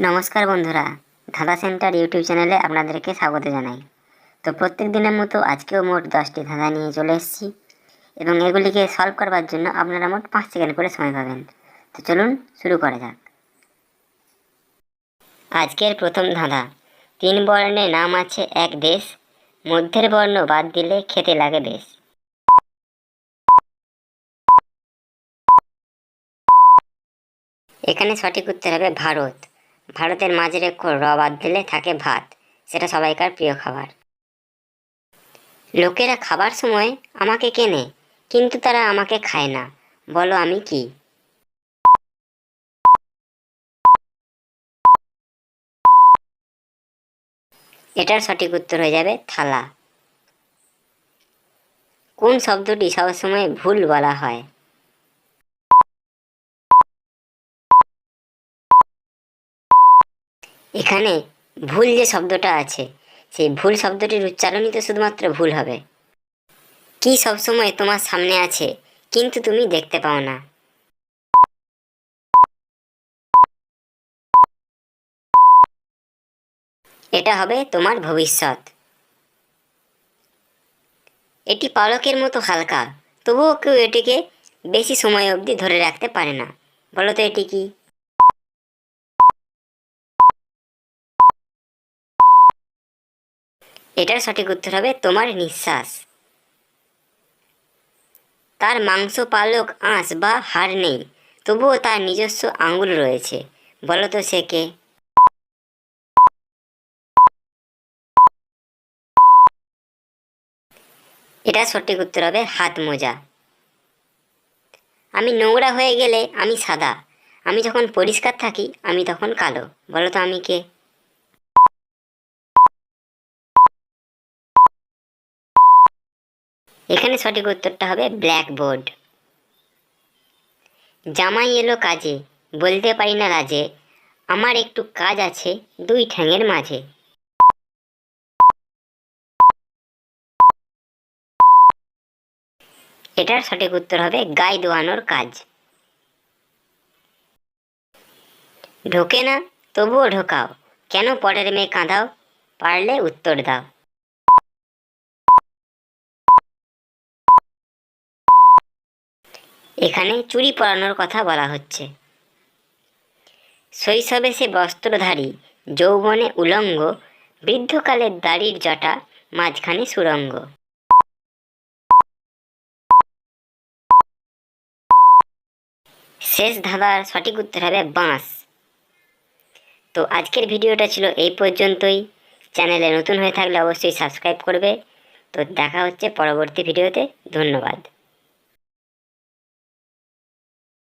নমস্কার বন্ধুরা, ধাঁধা সেন্টার ইউটিউব চ্যানেলে আপনাদেরকে স্বাগত জানাই। তো প্রত্যেক দিনের মতো আজকেও মোট 10টি ধাঁধা নিয়ে চলে এসেছি এবং এগুলিকে সলভ করবার জন্য আপনারা মোট 5 সেকেন্ড করে সময় পাবেন। তো চলুন শুরু করা যাক। আজকের প্রথম ধাঁধা, 3 বর্ণে নাম আছে এক দেশ, মধ্যের বর্ণ বাদ দিলে খেতে লাগে বেশ। এখানে সঠিক উত্তর হবে ভারত। ভারতের মাঝের অক্ষর র বাদ দিলে থাকে ভাত, সেটা সবাইকার প্রিয় খাবার। লোকেরা খাবার সময় আমাকে কেনে, কিন্তু তারা আমাকে খায় না, বলো আমি কি? এটার সঠিক উত্তর হয়ে যাবে থালা। কোন শব্দটি সবসময় ভুল বলা হয়? এখানে ভুল যে শব্দটা আছে, সেই ভুল শব্দটির উচ্চারণই তো শুধুমাত্র ভুল হবে। কি সবসময় তোমার সামনে আছে কিন্তু তুমি দেখতে পাও না? এটা হবে তোমার ভবিষ্যৎ। এটি পালকের মতো হালকা, তবুও কেউ এটিকে বেশি সময় অবধি ধরে রাখতে পারে না, বলো তো এটি কি? এটার সঠিক উত্তর হবে তোমার নিঃশ্বাস। তার মাংস পালক আঁশ বা হাড় নেই, তবুও তার নিজস্ব আঙুল রয়েছে, বলো তো সে কে? এটা সঠিক উত্তর হবে হাত মোজা। আমি নোংরা হয়ে গেলে আমি সাদা, আমি যখন পরিষ্কার থাকি আমি তখন কালো, বলো তো আমি কে? এখানে সঠিক উত্তরটা হবে ব্ল্যাকবোর্ড। জামাই এলো কাজে, বলতে পারি না লাজে, আমার একটু কাজ আছে 2 ঠ্যাঙের মাঝে। এটার সঠিক উত্তর হবে গায়ে দোয়ানোর কাজ। ঢোকে না তবুও ঢোকাও, কেন পরের মেয়ে কাঁদাও, পারলে উত্তর দাও। এখানে চুড়ি পরানোর কথা বলা হচ্ছে। শৈশবে সে বস্ত্রধারী, যৌবনে উলঙ্গ, বৃদ্ধকালের দাড়ির জটা, মাঝখানে সুরঙ্গ। শেষ ধাঁধার সঠিক উত্তর হবে বাঁশ। তো আজকের ভিডিওটা ছিল এই পর্যন্তই। চ্যানেলে নতুন হয়ে থাকলে অবশ্যই সাবস্ক্রাইব করবে। তো দেখা হচ্ছে পরবর্তী ভিডিওতে। ধন্যবাদ।